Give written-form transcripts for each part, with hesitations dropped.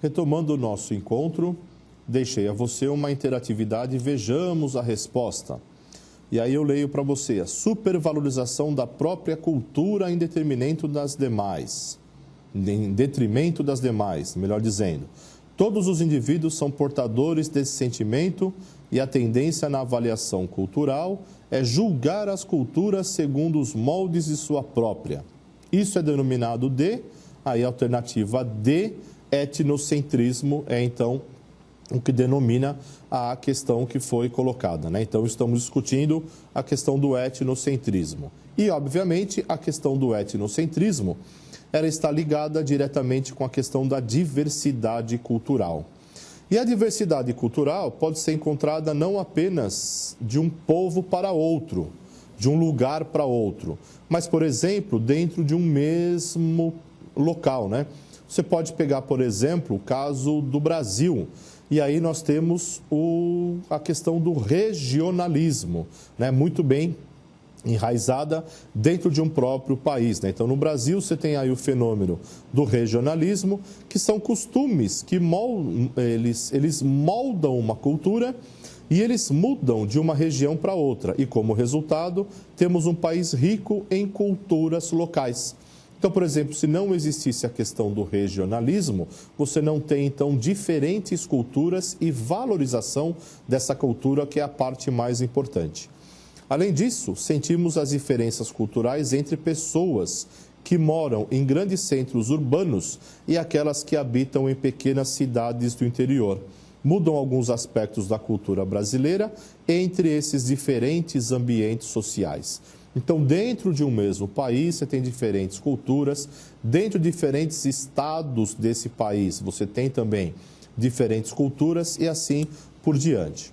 Retomando o nosso encontro, deixei a você uma interatividade, vejamos a resposta. E aí eu leio para você: a supervalorização da própria cultura em detrimento das demais. Melhor dizendo. Todos os indivíduos são portadores desse sentimento e a tendência na avaliação cultural é julgar as culturas segundo os moldes de sua própria. Isso é denominado de, aí a alternativa D, etnocentrismo, é então o que denomina a questão que foi colocada, né? Então estamos discutindo a questão do etnocentrismo. E, obviamente, a questão do etnocentrismo, ela está ligada diretamente com a questão da diversidade cultural. E a diversidade cultural pode ser encontrada não apenas de um povo para outro, de um lugar para outro, mas, por exemplo, dentro de um mesmo local, né? Você pode pegar, por exemplo, o caso do Brasil, e aí nós temos a questão do regionalismo, né? Muito bem enraizada dentro de um próprio país, né? Então, no Brasil, você tem aí o fenômeno do regionalismo, que são costumes que eles moldam uma cultura e eles mudam de uma região para outra. E, como resultado, temos um país rico em culturas locais. Então, por exemplo, se não existisse a questão do regionalismo, você não tem, então, diferentes culturas e valorização dessa cultura, que é a parte mais importante. Além disso, sentimos as diferenças culturais entre pessoas que moram em grandes centros urbanos e aquelas que habitam em pequenas cidades do interior. Mudam alguns aspectos da cultura brasileira entre esses diferentes ambientes sociais. Então, dentro de um mesmo país, você tem diferentes culturas, dentro de diferentes estados desse país, você tem também diferentes culturas e assim por diante.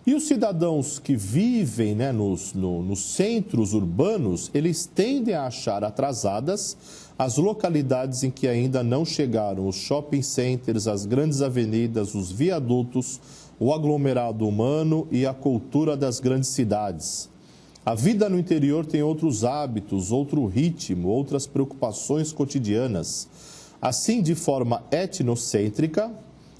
E os cidadãos que vivem, né, nos centros urbanos, eles tendem a achar atrasadas as localidades em que ainda não chegaram os shopping centers, as grandes avenidas, os viadutos, o aglomerado humano e a cultura das grandes cidades. A vida no interior tem outros hábitos, outro ritmo, outras preocupações cotidianas. Assim, de forma etnocêntrica,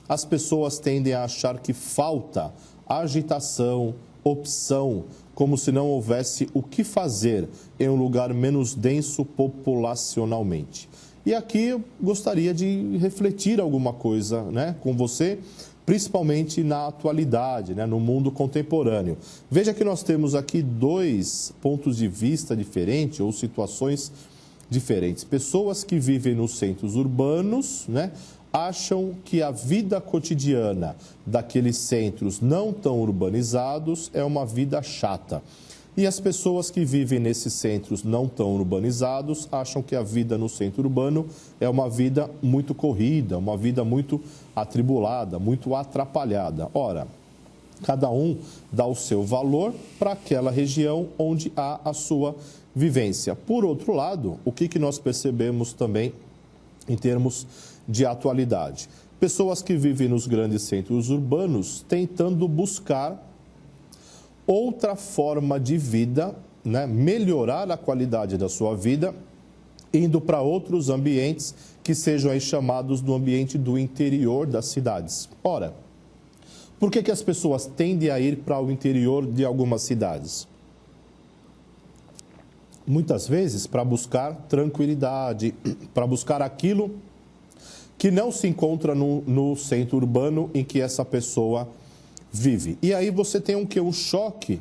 as pessoas tendem a achar que falta agitação, opção, como se não houvesse o que fazer em um lugar menos denso populacionalmente. E aqui eu gostaria de refletir alguma coisa, né, com você, principalmente na atualidade, né, no mundo contemporâneo. Veja que nós temos aqui dois pontos de vista diferentes ou situações diferentes. Pessoas que vivem nos centros urbanos, né, acham que a vida cotidiana daqueles centros não tão urbanizados é uma vida chata. E as pessoas que vivem nesses centros não tão urbanizados acham que a vida no centro urbano é uma vida muito corrida, uma vida muito atribulada, muito atrapalhada. Ora, cada um dá o seu valor para aquela região onde há a sua vivência. Por outro lado, o que nós percebemos também em termos de atualidade? Pessoas que vivem nos grandes centros urbanos tentando buscar outra forma de vida, né? Melhorar a qualidade da sua vida, indo para outros ambientes que sejam aí chamados do ambiente do interior das cidades. Ora, por que as pessoas tendem a ir para o interior de algumas cidades? Muitas vezes para buscar tranquilidade, para buscar aquilo que não se encontra no centro urbano em que essa pessoa vive. E aí você tem um choque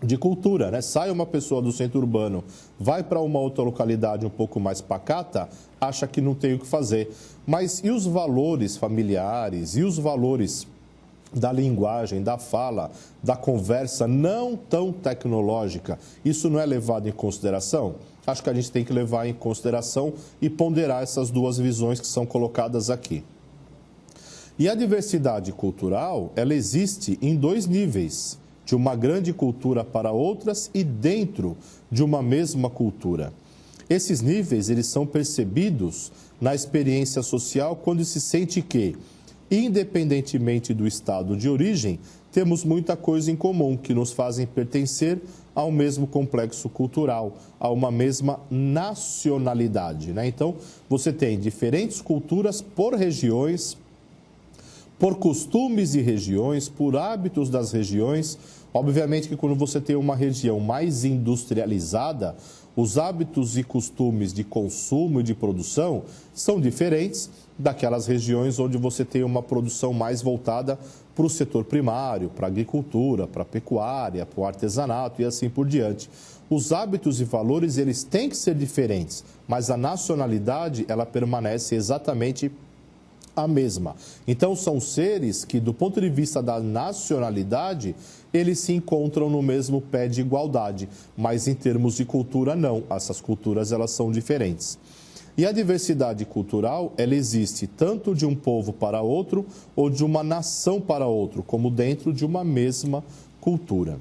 de cultura, né? Sai uma pessoa do centro urbano, vai para uma outra localidade um pouco mais pacata, acha que não tem o que fazer. Mas e os valores familiares, e os valores da linguagem, da fala, da conversa não tão tecnológica? Isso não é levado em consideração? Acho que a gente tem que levar em consideração e ponderar essas duas visões que são colocadas aqui. E a diversidade cultural, ela existe em dois níveis, de uma grande cultura para outras e dentro de uma mesma cultura. Esses níveis, eles são percebidos na experiência social quando se sente que, independentemente do estado de origem, temos muita coisa em comum que nos fazem pertencer ao mesmo complexo cultural, a uma mesma nacionalidade, né? Então, você tem diferentes culturas por regiões, por costumes de regiões, por hábitos das regiões. Obviamente que quando você tem uma região mais industrializada, os hábitos e costumes de consumo e de produção são diferentes daquelas regiões onde você tem uma produção mais voltada para o setor primário, para a agricultura, para a pecuária, para o artesanato e assim por diante. Os hábitos e valores, eles têm que ser diferentes, mas a nacionalidade, ela permanece exatamente a mesma. Então, são seres que, do ponto de vista da nacionalidade, eles se encontram no mesmo pé de igualdade, mas em termos de cultura, não. Essas culturas, elas são diferentes. E a diversidade cultural, ela existe tanto de um povo para outro ou de uma nação para outro, como dentro de uma mesma cultura.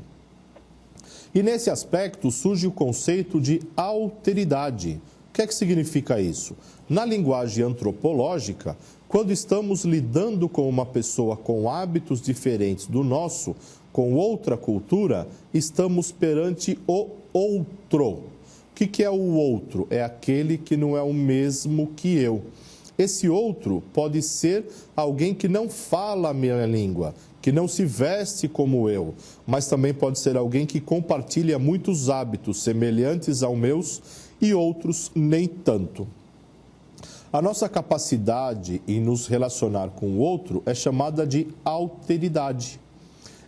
E nesse aspecto surge o conceito de alteridade. O que é que significa isso? Na linguagem antropológica, quando estamos lidando com uma pessoa com hábitos diferentes do nosso, com outra cultura, estamos perante o outro. O que é o outro? É aquele que não é o mesmo que eu. Esse outro pode ser alguém que não fala a minha língua, que não se veste como eu, mas também pode ser alguém que compartilha muitos hábitos semelhantes aos meus e outros nem tanto. A nossa capacidade em nos relacionar com o outro é chamada de alteridade.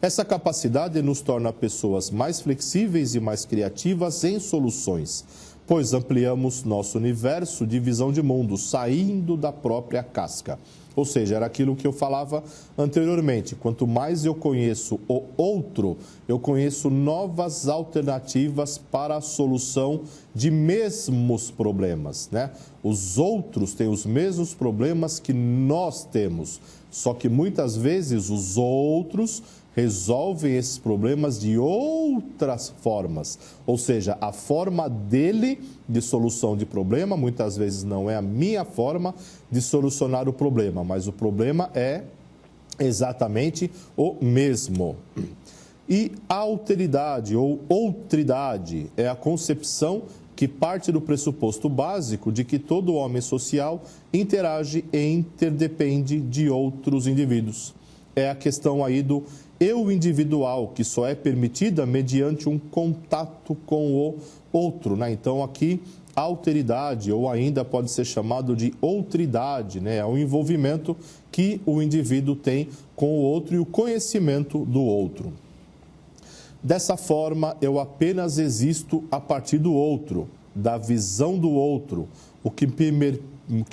Essa capacidade nos torna pessoas mais flexíveis e mais criativas em soluções, pois ampliamos nosso universo de visão de mundo, saindo da própria casca. Ou seja, era aquilo que eu falava anteriormente. Quanto mais eu conheço o outro, eu conheço novas alternativas para a solução de mesmos problemas, né? Os outros têm os mesmos problemas que nós temos, só que muitas vezes os outros resolvem esses problemas de outras formas. Ou seja, a forma dele de solução de problema muitas vezes não é a minha forma de solucionar o problema, mas o problema é exatamente o mesmo. E a alteridade ou outridade é a concepção que parte do pressuposto básico de que todo homem social interage e interdepende de outros indivíduos. É a questão aí do eu individual, que só é permitida mediante um contato com o outro, né? Então, aqui, alteridade, ou ainda pode ser chamado de outridade, né? É o envolvimento que o indivíduo tem com o outro e o conhecimento do outro. Dessa forma, eu apenas existo a partir do outro, da visão do outro, o que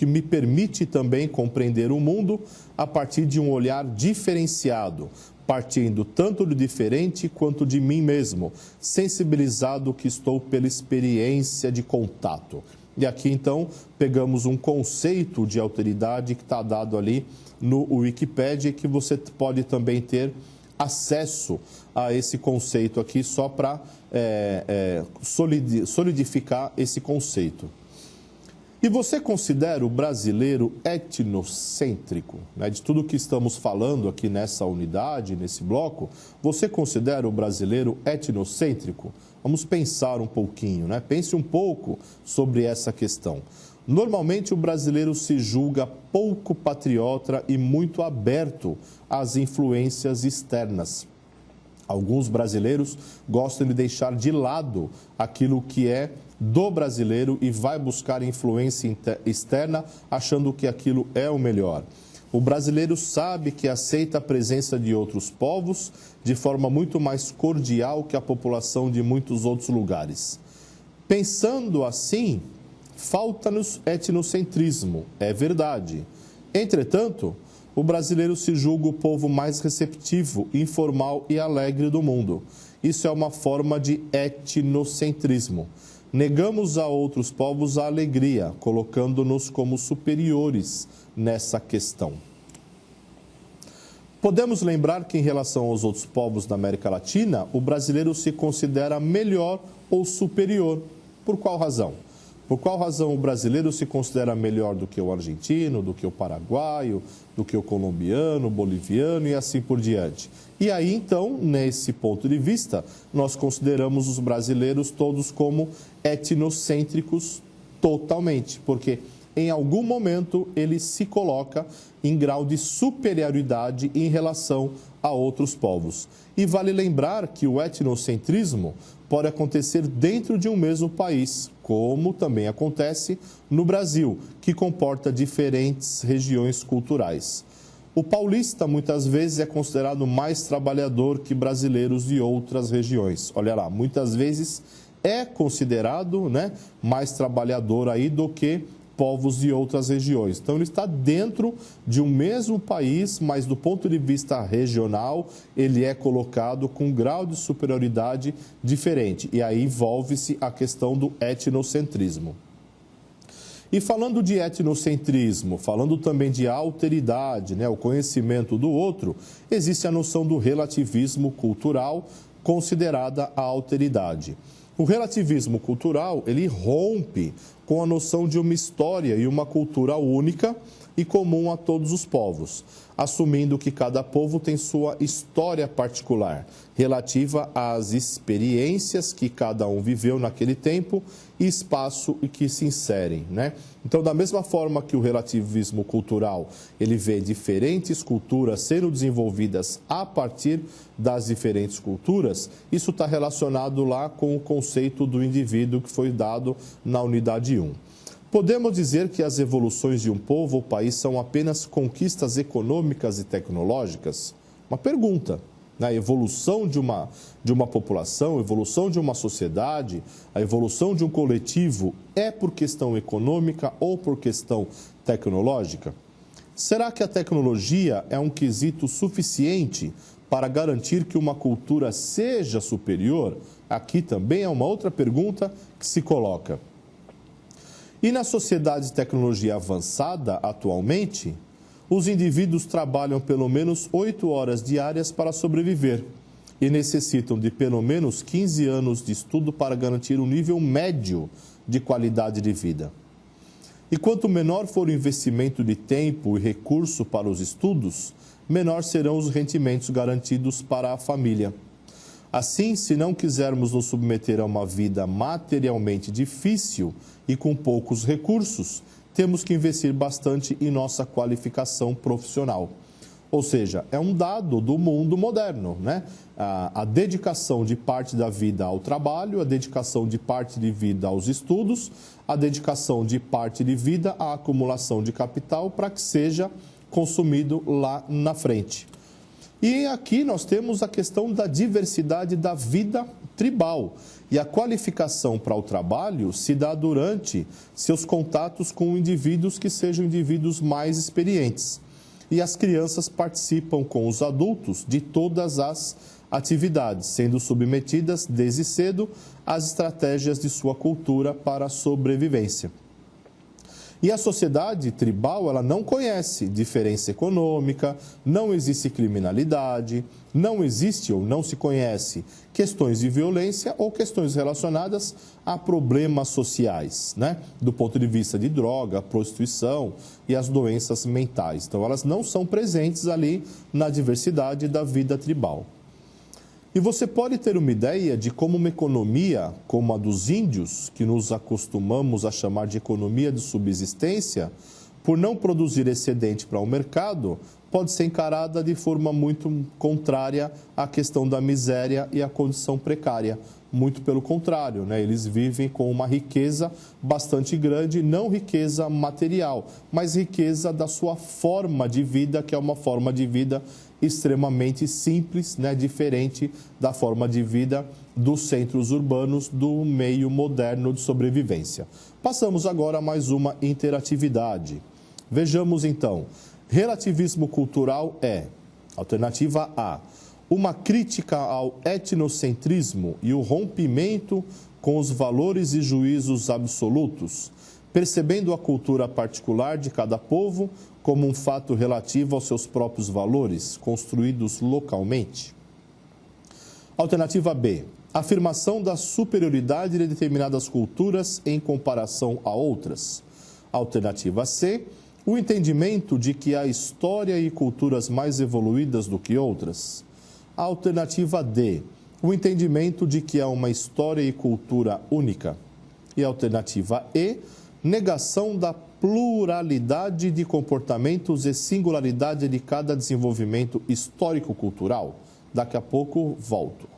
me permite também compreender o mundo a partir de um olhar diferenciado, partindo tanto do diferente quanto de mim mesmo, sensibilizado que estou pela experiência de contato. E aqui, então, pegamos um conceito de alteridade que está dado ali no Wikipedia, que você pode também ter acesso a esse conceito aqui, só para solidificar esse conceito. E você considera o brasileiro etnocêntrico? Né? De tudo que estamos falando aqui nessa unidade, nesse bloco, você considera o brasileiro etnocêntrico? Vamos pensar um pouquinho, né? Pense um pouco sobre essa questão. Normalmente o brasileiro se julga pouco patriota e muito aberto às influências externas. Alguns brasileiros gostam de deixar de lado aquilo que é do brasileiro e vai buscar influência externa achando que aquilo é o melhor. O brasileiro sabe que aceita a presença de outros povos de forma muito mais cordial que a população de muitos outros lugares. Pensando assim, falta-nos etnocentrismo, é verdade. Entretanto, o brasileiro se julga o povo mais receptivo, informal e alegre do mundo. Isso é uma forma de etnocentrismo. Negamos a outros povos a alegria, colocando-nos como superiores nessa questão. Podemos lembrar que, em relação aos outros povos da América Latina, o brasileiro se considera melhor ou superior. Por qual razão? Por qual razão o brasileiro se considera melhor do que o argentino, do que o paraguaio, do que o colombiano, o boliviano e assim por diante? E aí, então, nesse ponto de vista, nós consideramos os brasileiros todos como etnocêntricos totalmente, porque em algum momento ele se coloca em grau de superioridade em relação a outros povos. E vale lembrar que o etnocentrismo pode acontecer dentro de um mesmo país, como também acontece no Brasil, que comporta diferentes regiões culturais. O paulista muitas vezes é considerado mais trabalhador que brasileiros de outras regiões. Olha lá, muitas vezes é considerado, né, mais trabalhador aí do que povos de outras regiões. Então, ele está dentro de um mesmo país, mas do ponto de vista regional, ele é colocado com um grau de superioridade diferente. E aí envolve-se a questão do etnocentrismo. E falando de etnocentrismo, falando também de alteridade, né, o conhecimento do outro, existe a noção do relativismo cultural, considerada a alteridade. O relativismo cultural, ele rompe com a noção de uma história e uma cultura única e comum a todos os povos, assumindo que cada povo tem sua história particular, relativa às experiências que cada um viveu naquele tempo e espaço em que se inserem, né? Então, da mesma forma que o relativismo cultural, ele vê diferentes culturas sendo desenvolvidas a partir das diferentes culturas, isso está relacionado lá com o conceito do indivíduo que foi dado na unidade 1. Podemos dizer que as evoluções de um povo ou país são apenas conquistas econômicas e tecnológicas? Uma pergunta. A evolução de uma população, a evolução de uma sociedade, a evolução de um coletivo é por questão econômica ou por questão tecnológica? Será que a tecnologia é um quesito suficiente para garantir que uma cultura seja superior? Aqui também é uma outra pergunta que se coloca. E na sociedade de tecnologia avançada, atualmente, os indivíduos trabalham pelo menos 8 horas diárias para sobreviver e necessitam de pelo menos 15 anos de estudo para garantir um nível médio de qualidade de vida. E quanto menor for o investimento de tempo e recurso para os estudos, menor serão os rendimentos garantidos para a família. Assim, se não quisermos nos submeter a uma vida materialmente difícil e com poucos recursos, temos que investir bastante em nossa qualificação profissional. Ou seja, é um dado do mundo moderno, né? A dedicação de parte da vida ao trabalho, a dedicação de parte de vida aos estudos, a dedicação de parte de vida à acumulação de capital para que seja consumido lá na frente. E aqui nós temos a questão da diversidade da vida tribal. E a qualificação para o trabalho se dá durante seus contatos com indivíduos que sejam indivíduos mais experientes. E as crianças participam com os adultos de todas as atividades, sendo submetidas desde cedo às estratégias de sua cultura para a sobrevivência. E a sociedade tribal, ela não conhece diferença econômica, não existe criminalidade, não existe ou não se conhece questões de violência ou questões relacionadas a problemas sociais, né? Do ponto de vista de droga, prostituição e as doenças mentais. Então, elas não são presentes ali na diversidade da vida tribal. E você pode ter uma ideia de como uma economia como a dos índios, que nos acostumamos a chamar de economia de subsistência, por não produzir excedente para o mercado, pode ser encarada de forma muito contrária à questão da miséria e à condição precária. Muito pelo contrário, né? Eles vivem com uma riqueza bastante grande, não riqueza material, mas riqueza da sua forma de vida, que é uma forma de vida extremamente simples, né? Diferente da forma de vida dos centros urbanos do meio moderno de sobrevivência. Passamos agora a mais uma interatividade. Vejamos então, relativismo cultural é, alternativa A, uma crítica ao etnocentrismo e o rompimento com os valores e juízos absolutos, percebendo a cultura particular de cada povo como um fato relativo aos seus próprios valores, construídos localmente. Alternativa B, afirmação da superioridade de determinadas culturas em comparação a outras. Alternativa C, o entendimento de que há história e culturas mais evoluídas do que outras. Alternativa D, o entendimento de que há uma história e cultura única. E alternativa E, negação da pluralidade de comportamentos e singularidade de cada desenvolvimento histórico-cultural. Daqui a pouco volto.